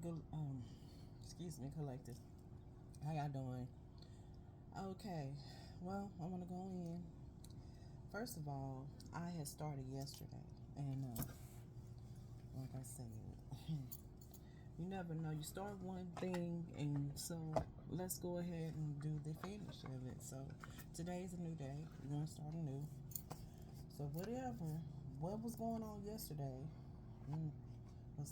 good, excuse me, collective. How y'all doing? Okay, well, I want to go in. First of all, I had started yesterday, and like I said, you never know. You start one thing, and so let's go ahead and do the finish of it. So today's a new day. We're gonna start anew. So what was going on yesterday was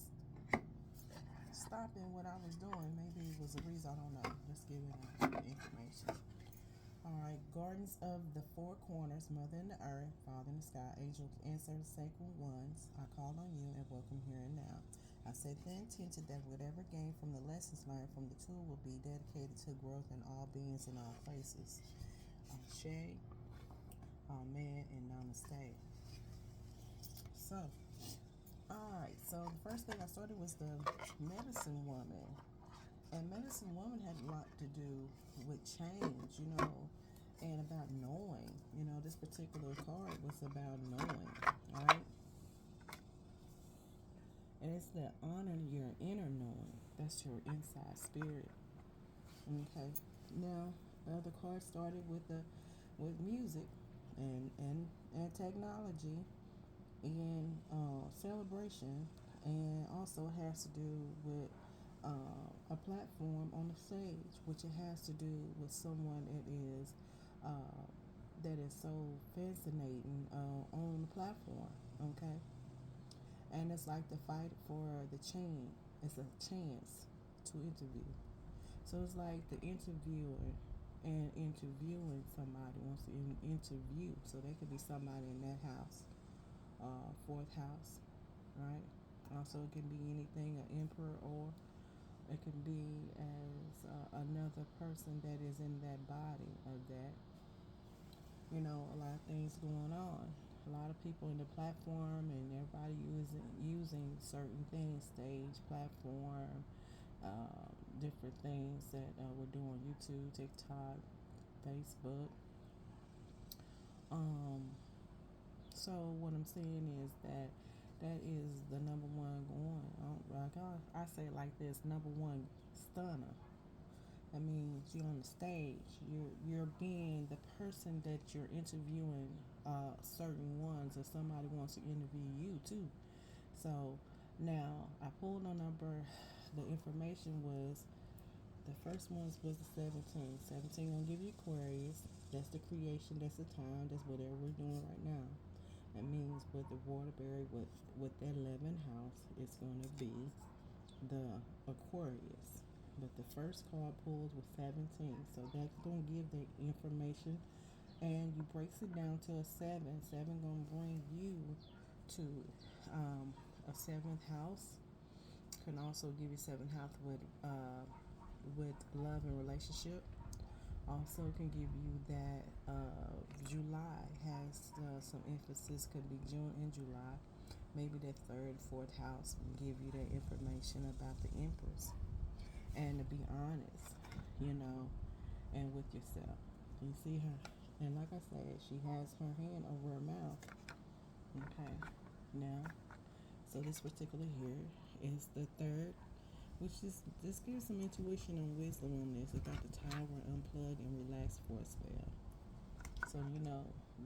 stopping what I was doing. Maybe it was a reason, I don't know. Let's give it the information. Alright, Gardens of the Four Corners, Mother in the Earth, Father in the Sky, Angel, Answer the Sacred Ones. I call on you and welcome here and now. I set the intention that whatever gained from the lessons learned from the tool will be dedicated to growth in all beings in all places. Ashe, Amen, and Namaste. So, alright, so the first thing I started was the Medicine Woman. And Medicine Woman had a lot to do with change, and about knowing. This particular card was about knowing, alright? And it's the honor your inner knowing. That's your inside spirit. Okay. Now, the other card started with music and technology and celebration, and also has to do with a platform on the stage, which it has to do with someone that is so fascinating on the platform. Okay, and it's like the fight for the chain. It's a chance to interview. So it's like the interviewer and interviewing somebody wants to interview. So they could be somebody in that house, fourth house, right? Also, it can be anything, an emperor, or it can be as another person that is in that body of that. A lot of things going on. A lot of people in the platform, and everybody using certain things, stage, platform, different things that we're doing, YouTube, TikTok, Facebook. So what I'm saying is that is the number one going. I say it like this: number one stunner. That means you're on the stage. You're being the person that you're interviewing. Certain ones, or somebody wants to interview you too. So now I pulled a number. The information was the first one was the 17. 17 gonna give you Aquarius. That's the creation. That's the time. That's whatever we're doing right now. That means with the Waterbury, with the 11th house, it's going to be the Aquarius. But the first card pulled was 17. So that's going to give the information. And you breaks it down to a 7. 7 going to bring you to a 7th house. Can also give you 7th house with love and relationship. Also can give you that July has some emphasis. Could be June and July. Maybe that 3rd, 4th house will give you that information about the Empress. And to be honest, and with yourself. You see her. And like I said, she has her hand over her mouth. Okay. Now, so this particular here is the 3rd, which is, this gives some intuition and wisdom on this. It got the Tower, unplug, and relax for a spell. So,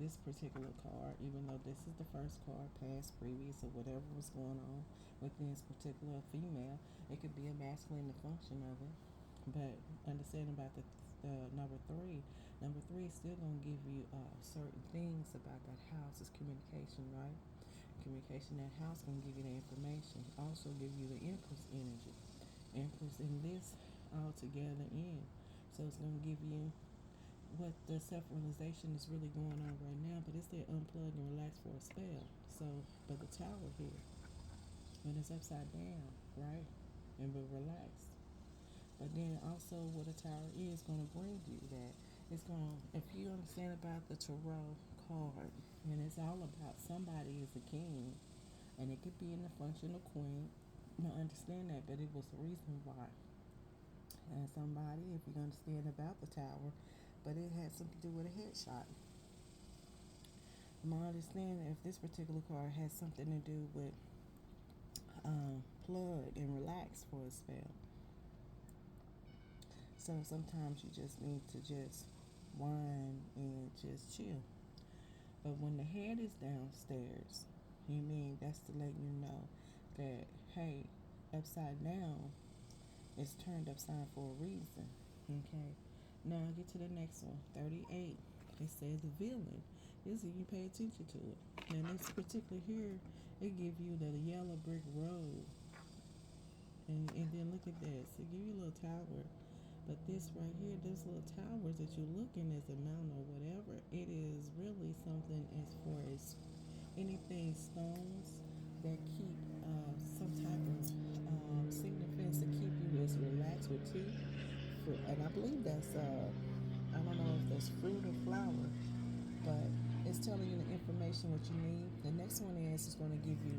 this particular card, even though this is the first card, past, previous, or whatever was going on with this particular female, it could be a masculine, the function of it. But understanding about the number 3, number 3 is still going to give you certain things about that house. It's communication, right? Communication, that house going to give you the information. Also give you the Empress energy. Empress in this all together in. So it's going to give you what the self-realization is really going on right now, but it's that unplug and relax for a spell. So, but the Tower here, when it's upside down, right, and be relaxed. But then also what a Tower is going to bring you that it's going to, if you understand about the Tarot card, and it's all about somebody is a king, and it could be in the function of queen. Now understand that, but it was the reason why. And somebody, if you understand about the Tower, but it had something to do with a headshot. My understanding, if this particular card has something to do with plug and relax for a spell. So sometimes you just need to just whine and just chill. But when the head is downstairs, you mean that's to let you know that, hey, upside down is turned upside for a reason. Okay. Now I get to the next one. 38. It says the villain. This is you pay attention to it. Now this particular here, it give you the yellow brick road. And then look at this. It give you a little tower. But this right here, those little towers that you're looking as a mountain or whatever, it is really something as far as anything stones that keep some type of significance to keep you as relaxed with tea. And I believe that's, I don't know if that's fruit or flower, but it's telling you the information what you need. The next one is it's going to give you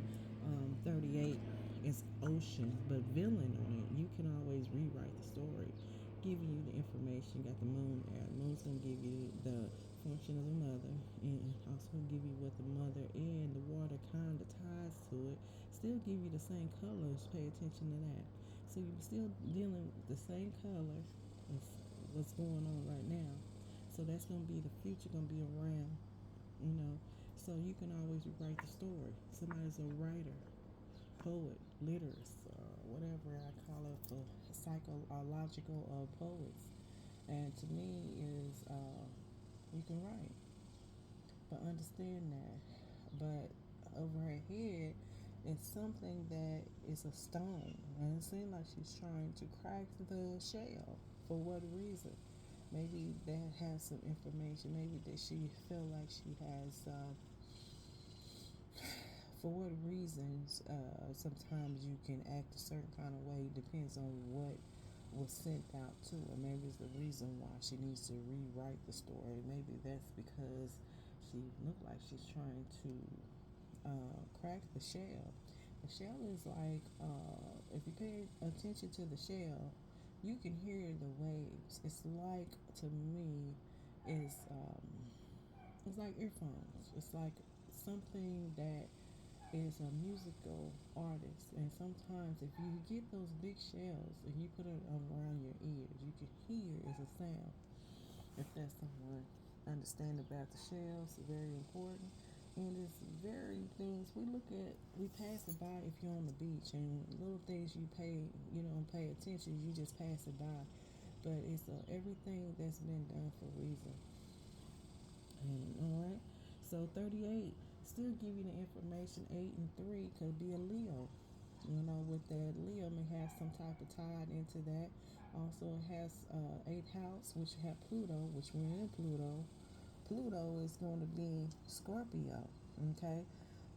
38. It's ocean, but villain on it. You can always rewrite the story, giving you the information. Got the moon there. The moon's going to give you the function of the mother, and also give you what the mother and the water kind of ties to it. Still give you the same colors. Pay attention to that. So you're still dealing with the same color as what's going on right now. So that's going to be the future, going to be around, you know. So you can always rewrite the story. Somebody's a writer, poet, literist, whatever I call it, for psychological poets. And to me is you can write, but understand that. But over her head is something that is a stone, and it seems like she's trying to crack the shell. For what reason? Maybe that has some information. Maybe that she feel like she has. For what reasons? Sometimes you can act a certain kind of way. Depends on what was sent out to her. Maybe it's the reason why she needs to rewrite the story. Maybe that's because she looked like she's trying to crack the shell. The shell is like, if you pay attention to the shell, you can hear the waves. It's like, to me, it's like earphones. It's like something that is a musical artist. And sometimes if you get those big shells and you put it around your ears, you can hear it's a sound. If that's someone understand about the shells, it's very important. And it's very things we pass it by if you're on the beach, and little things you don't pay attention, you just pass it by. But it's everything that's been done for a reason. And all right, so 38 still give you the information. 8 and 3 could be a Leo. You know, with that Leo may have some type of tied into that. Also, it has 8th house, which have Pluto, which we're in Pluto. Pluto is going to be Scorpio. Okay,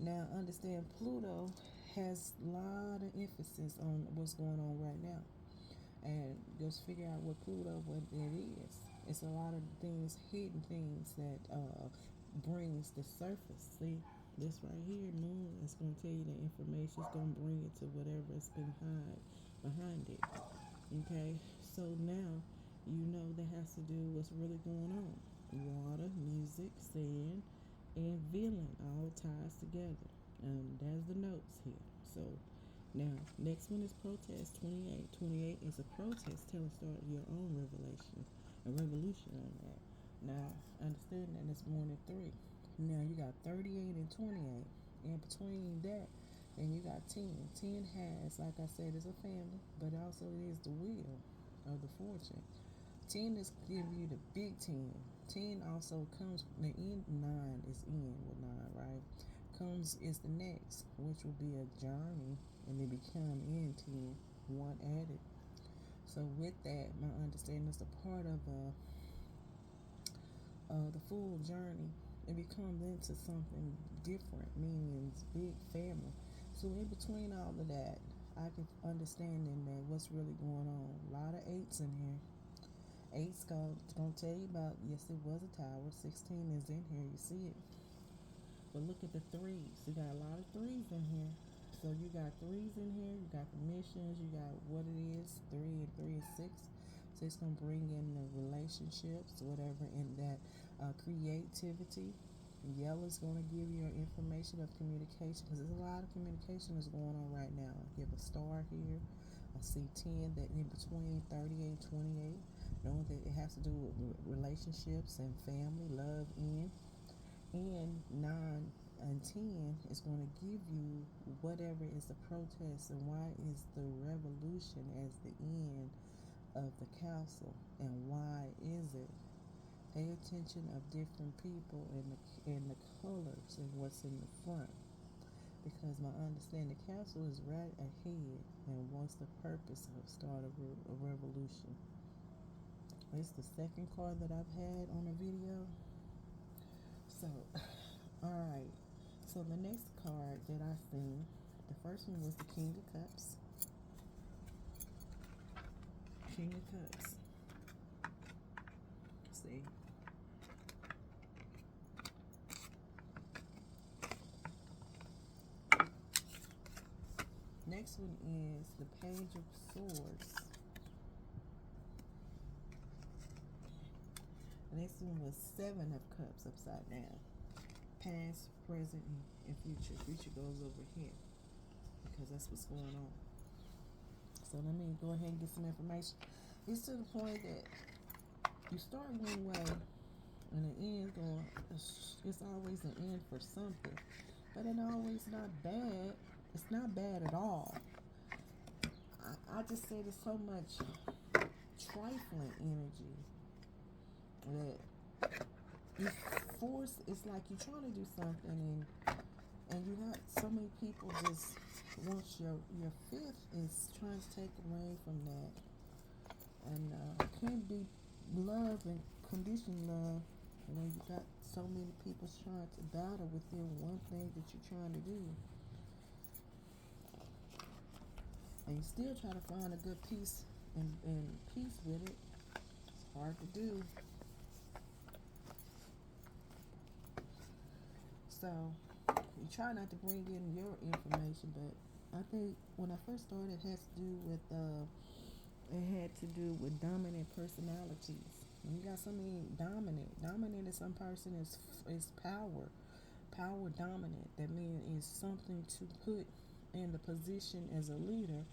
now understand Pluto has a lot of emphasis on what's going on right now, and just figure out what it is. It's a lot of things, hidden things that brings the surface. See, this right here, moon, is going to tell you the information. It's going to bring it to whatever's been behind it. Okay, so now you know that has to do what's really going on. Water, music, sand, and villain all ties together. That's the notes here. So now, next one is protest. 28. 28 is a protest. Tell us start your own a revolution on that. Now, understand that it's more than 3. Now, you got 38 and 28. In between that, and you got 10. 10 has, like I said, is a family, but also it is the wheel of the fortune. 10 is give you the big 10. 10 also comes, the end 9 is in with 9, right? Comes is the next, which will be a journey, and they become in 10, 1 added. So with that, my understanding is a part of the full journey. It becomes into something different, meaning it's big family. So in between all of that, I can understand that what's really going on. A lot of 8s in here. 8's going to tell you about, yes, it was a tower. 16 is in here. You see it. But look at the 3s. You got a lot of 3s in here. So you got 3s in here. You got the missions. You got what it is. 3 and 3 is 6. So it's going to bring in the relationships, whatever, in that creativity. Yellow is going to give you information of communication, because there's a lot of communication that's going on right now. I give a star here. I see 10, that in between 38 28, knowing that it has to do with relationships and family, love, and 9 and 10 is going to give you whatever is the protest, and why is the revolution as the end of the council, and why is it. Pay attention of different people and the colors and what's in the front, because my understanding, the council is right ahead, and what's the purpose of start a revolution. It's the second card that I've had on the video. So, all right. So the next card that I seen, the first one was the King of Cups. King of Cups. See. Next one is the Page of Swords. The next one was Seven of Cups upside down. Past, present, and future. Future goes over here, because that's what's going on. So let me go ahead and get some information. It's to the point that you start one way, and the end going. It's always an end for something, but it's always not bad. It's not bad at all. I just say there's so much trifling energy that you force. It's like you're trying to do something, and you got so many people just want your fifth is trying to take away from that, and can't be love and conditioned love when you got so many people trying to battle within one thing that you're trying to do. And you still try to find a good peace and peace with it. It's hard to do. So you try not to bring in your information, but I think when I first started, it had to do with dominant personalities. And you got so many dominant. Dominant is some person is power dominant. That means it's something to put in the position as a leader,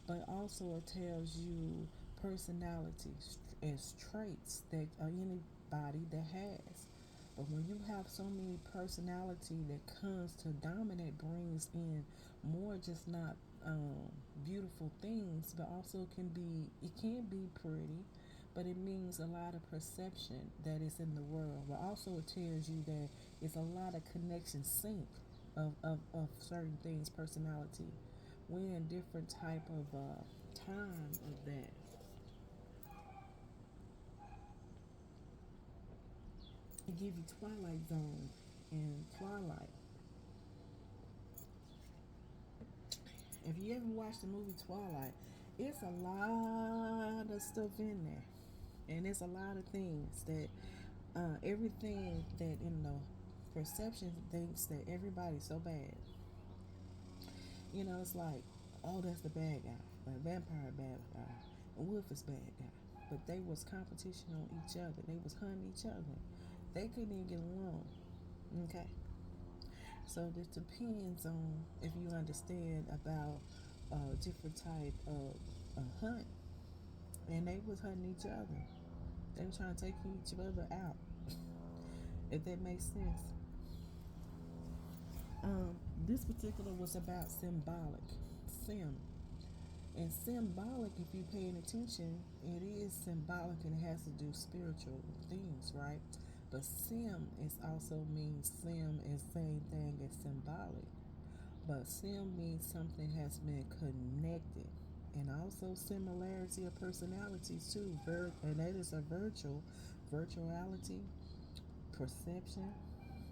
but also it tells you personality as traits that anybody that has. But when you have so many personality that comes to dominate, brings in more, just not beautiful things, but also it can be pretty, but it means a lot of perception that is in the world. But also it tells you that it's a lot of connection sync of certain things, personality. We're in different type of time of that. It give you Twilight Zone and Twilight. If you ever watched the movie Twilight, it's a lot of stuff in there, and it's a lot of things that everything that in the perception thinks that everybody's so bad. It's like, oh, that's the bad guy, the vampire bad guy, a wolf is bad guy. But they was competition on each other. They was hunting each other. They couldn't even get along. Okay. So this depends on if you understand about different type of hunt. And they was hunting each other. They were trying to take each other out. If that makes sense. This particular was about symbolic. And symbolic, if you're paying attention, it is symbolic and it has to do spiritual things, right? But is also means is same thing as symbolic. But means something has been connected. And also similarity of personalities too. And that is a virtuality, perception.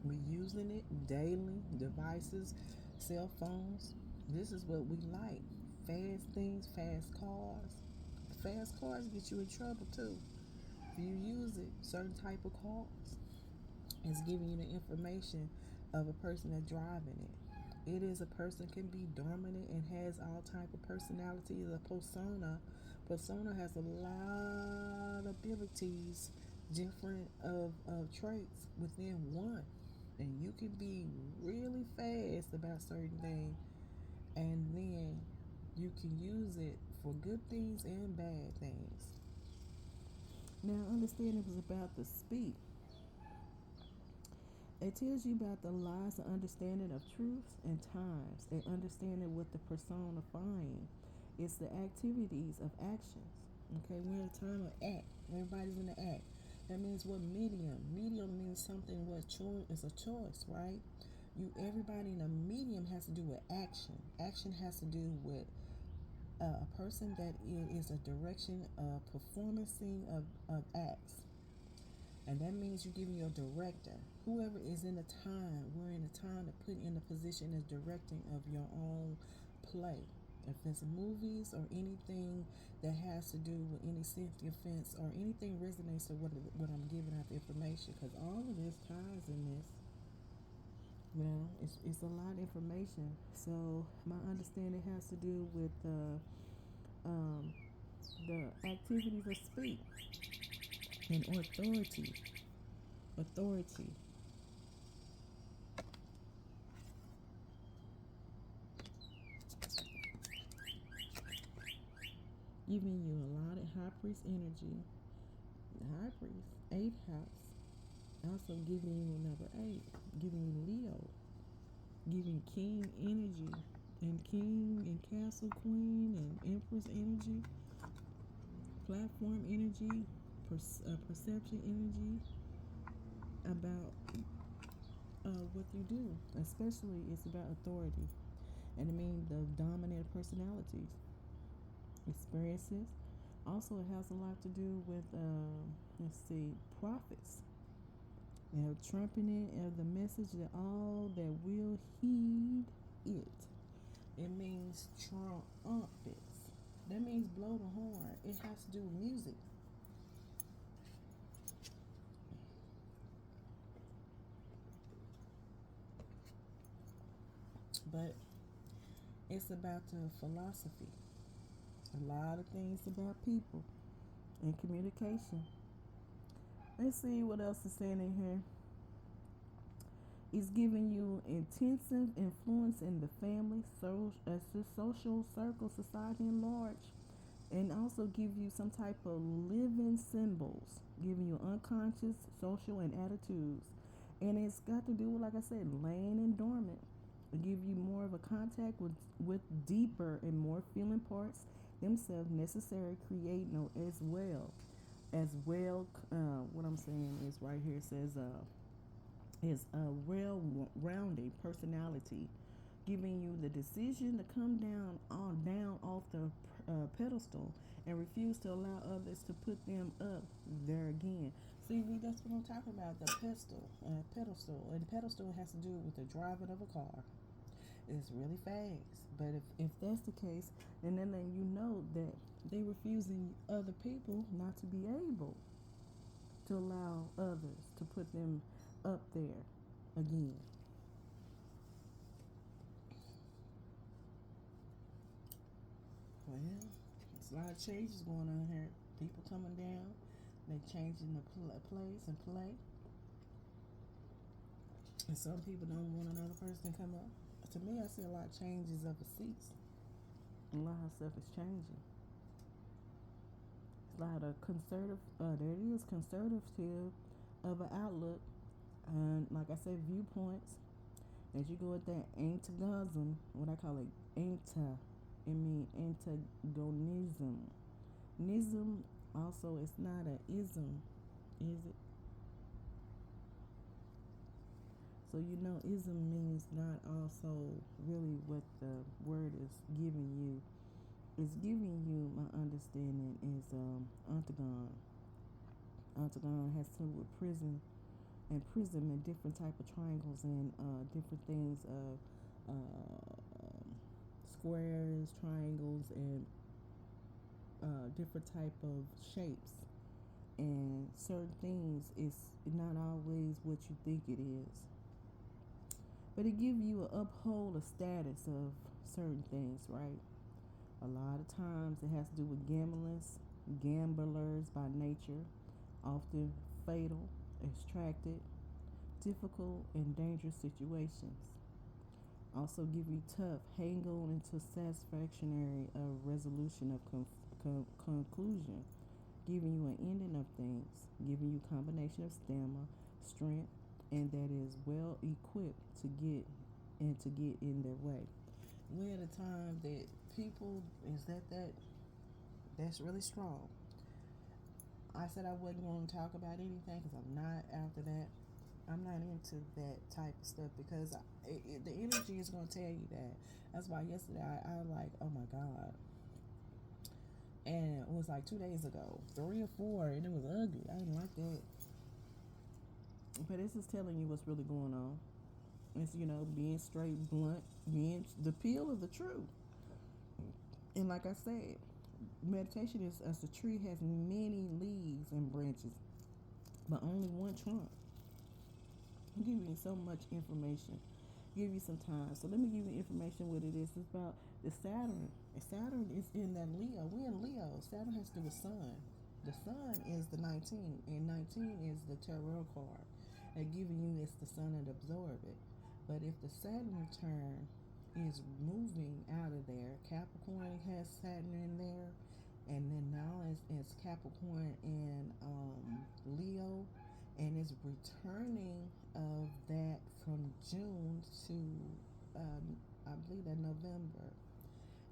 We're using it daily, devices, cell phones. This is what we like. Fast things, fast cars. Fast cars get you in trouble too. If you use it, certain type of cars, it's giving you the information of a person that's driving it. It is a person can be dominant and has all type of personalities. A persona has a lot of abilities, different of traits within one. And can be really fast about certain things, and then you can use it for good things and bad things. Now, understand it was about the speak. It tells you about the lies and understanding of truths and times, and understanding what the personifying. It's the activities of actions. Okay, we're in a time of act. Everybody's in the act. That means what medium? Medium means something what choice is a choice, right? Everybody in a medium has to do with action. Action has to do with a person that is a direction of performancing of acts. And that means you're giving your director. Whoever is in the time, we're in a time to put in the position as directing of your own play. If it's movies or anything that has to do with any self-defense or anything resonates to what I'm giving out the information, because all of this ties in this. It's a lot of information. So my understanding has to do with the activities of speech and authority. Authority. Giving you a lot of high priest energy. The high priest, 8th house. Also giving you number 8. Giving you Leo. Giving king energy. And king and castle queen and empress energy. Platform energy. Perception energy. About what you do. Especially it's about authority. And it means the dominant personalities. Experiences. Also, it has a lot to do with, prophets. They have trumpeting of the message that all that will heed it. It means trumpets. That means blow the horn. It has to do with music. But it's about the philosophy. A lot of things about people and communication. Let's see what else is saying in here. It's giving you intensive influence in the family, social circle, society at large, and also give you some type of living symbols, giving you unconscious social and attitudes. And it's got to do with, like I said, laying and dormant. It give you more of a contact with deeper and more feeling parts themselves necessary, creating as well. What I'm saying is right here, it says is a well-rounded personality, giving you the decision to come down off the pedestal and refuse to allow others to put them up there again. See, that's what I'm talking about, the pedestal. And pedestal has to do with the driving of a car. It's really fast. But if that's the case, then you know that they refusing other people not to be able to allow others to put them up there again. Well, there's a lot of changes going on here. People coming down, they changing the place and play. And some people don't want another person to come up. To me, I see a lot of changes of the seats. A lot of stuff is changing. It's a lot of conservative of an outlook. And like I said, viewpoints. As you go with that antagonism, what I call it, it means antagonism. Nism also is not an ism, is it? So ism means not also really what the word is giving you. It's giving you, my understanding is octagon. Octagon has to do with prison and prism and different type of triangles and different things of squares, triangles, and different type of shapes. And certain things is not always what you think it is. But it gives you an uphold a status of certain things, right? A lot of times it has to do with gamblers by nature, often fatal, extracted, difficult and dangerous situations. Also give you tough, hang on into satisfactory resolution of conclusion, giving you an ending of things, giving you combination of stamina, strength, and that is well equipped to get in their way. We're at a time that people is that's really strong. I said I wasn't going to talk about anything because I'm not after that. I'm not into that type of stuff because the energy is going to tell you that. That's why yesterday I was like, oh my God. And it was like 2 days ago, 3 or 4, and it was ugly. I didn't like that. But this is telling you what's really going on. It's, being straight, blunt, being the peel of the truth. And like I said, meditation is as the tree has many leaves and branches, but only one trunk. I'm giving you so much information. Give you some time. So let me give you information what it is. It's about the Saturn. And Saturn is in that Leo. We're in Leo. Saturn has to do with sun. The sun is the 19, and 19 is the tarot card. And giving you is the sun and absorb it. But if the Saturn return is moving out of there, Capricorn has Saturn in there, and then now it's Capricorn and Leo, and it's returning of that from June to I believe that November.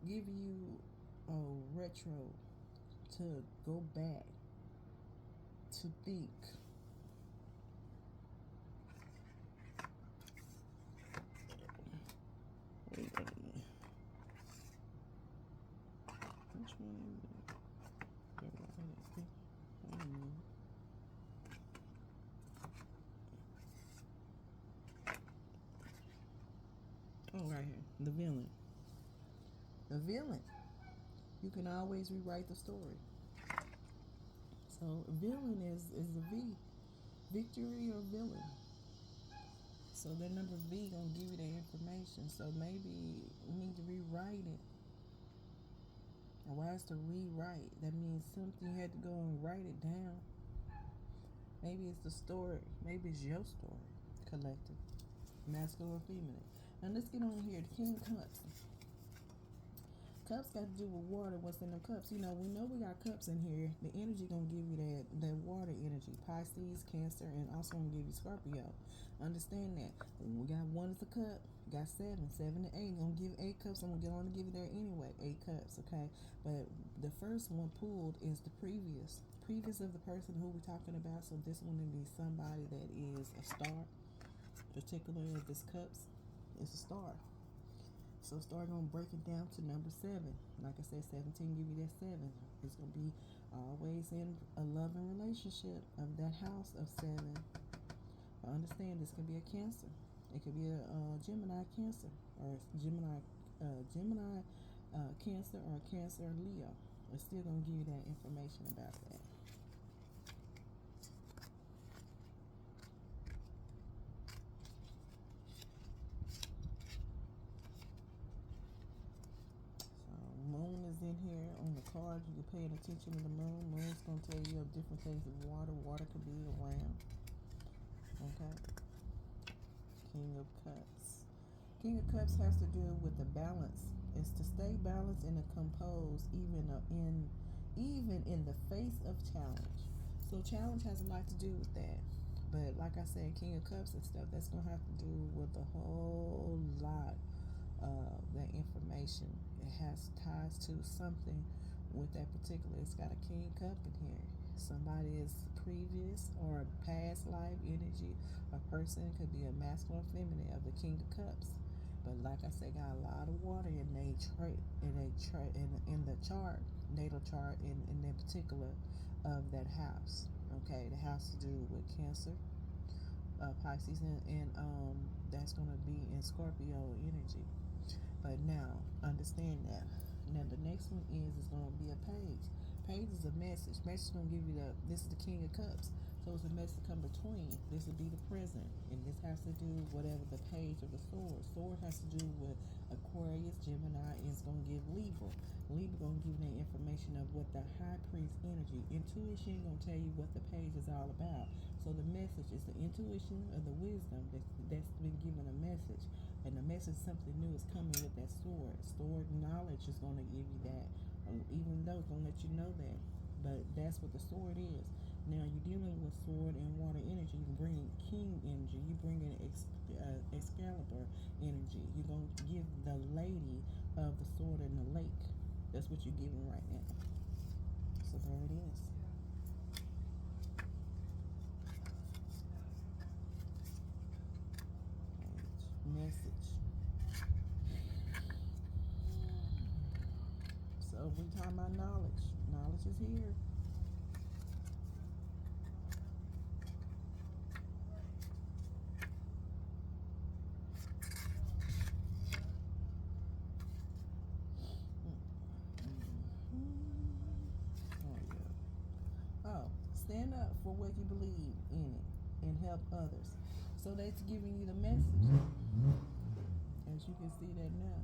Give you a retro to go back to think. Wait a minute. Which one is it? Oh, right here. The villain. The villain. You can always rewrite the story. So villain is a V. Victory or villain. So that number V gonna give you that information. So maybe you need to rewrite it. And why is to rewrite? That means something you had to go and write it down. Maybe it's the story. Maybe it's your story. Collective. Masculine or feminine. Now let's get on here. The King of Cups. Cups got to do with water. What's in the cups? We know we got cups in here. The energy gonna give you that water energy. Pisces, Cancer, and also gonna give you Scorpio. Understand that. We got 1 is a cup. Got 7. 7 to 8. Gonna give 8 cups. I'm gonna get on to give you there anyway. 8 cups, okay? But the first one pulled is the previous of the person who we're talking about. So this one would be somebody that is a star. Particularly if it's cups, it's a star. So star gonna break it down to number 7. Like I said, 17 give you that 7. It's gonna be always in a loving relationship of that house of 7. I understand this could be a Cancer. It could be a Gemini Cancer, or Gemini Cancer, or Cancer Leo. It's still gonna give you that information about that. Moon is in here on the card. You're paying attention to the moon. Moon's going to tell you of different things of water. Water could be around. Okay. King of Cups. King of Cups has to do with the balance. It's to stay balanced and to compose even in the face of challenge. So challenge has a lot to do with that. But like I said, King of Cups and stuff, that's going to have to do with a whole lot of that information. It has ties to something with that particular. It's got a King Cup in here. Somebody is previous or past life energy. A person could be a masculine or feminine of the King of Cups. But like I said, got a lot of water in the chart, natal chart in that particular of that house. Okay, the house to do with Cancer, Pisces, and that's going to be in Scorpio energy. But now, understand that. Now, the next one is going to be a page. Page is a message. Message is going to give you this is the King of Cups. So it's a message come between. This would be the present, and this has to do whatever the page of the sword. Sword has to do with Aquarius, Gemini is gonna give Libra. Libra gonna give you the information of what the high priest energy. Intuition gonna tell you what the page is all about. So the message is the intuition of the wisdom that's been given a message, and the message something new is coming with that sword. Sword knowledge is gonna give you that, even though it's gonna let you know that. But that's what the sword is. Now you're dealing with sword and water energy. You bring king energy. You bring in Excalibur energy. You're going to give the lady of the sword in the lake. That's what you're giving right now. So there it is. Message. So we talking about knowledge. Knowledge is here. Stand up for what you believe in it and help others. So that's giving you the message. As you can see that now.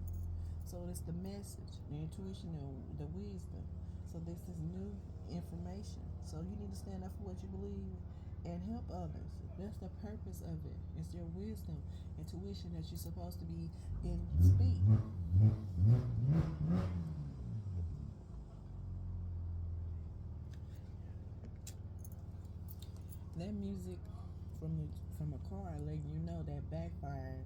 So it's the message, the intuition, the wisdom. So this is new information. So you need to stand up for what you believe and help others. That's the purpose of it. It's your wisdom, intuition that you're supposed to be in speak. That music from a car letting you know that backfire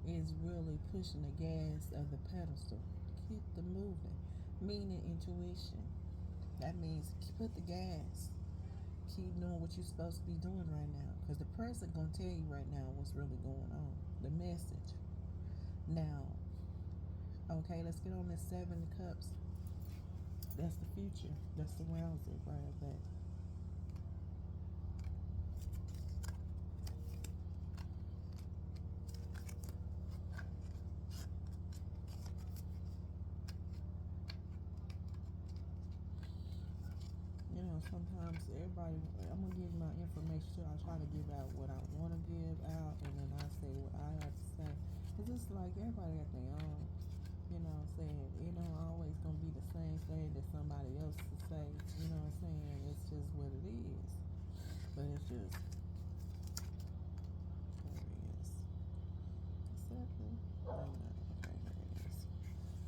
is really pushing the gas of the pedestal. Keep the moving, meaning intuition. That means put the gas. Keep doing what you're supposed to be doing right now, because the present gonna tell you right now what's really going on. The message. Now, okay, let's get on this 7 of Cups. That's the future. That's the rousing right of that. Sometimes everybody, I'm going to give my information too. I try to give out what I want to give out, and then I say what I have to say. Because it's like everybody got their own, you know what I'm saying? It don't always going to be the same thing that somebody else will say, you know what I'm saying? It's just what it is. But it's just, there it is. Second. Okay, there it is.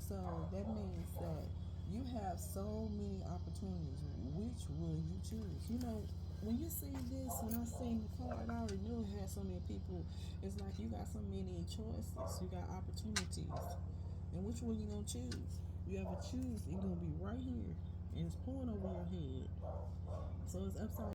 So that means that you have so many opportunities. Which will you choose? You know, when you see this, when I seen the card, I already knew it had so many people. It's like you got so many choices. You got opportunities. And which one you gonna choose? You ever choose, it's gonna be right here. And it's pouring over your head. So it's upside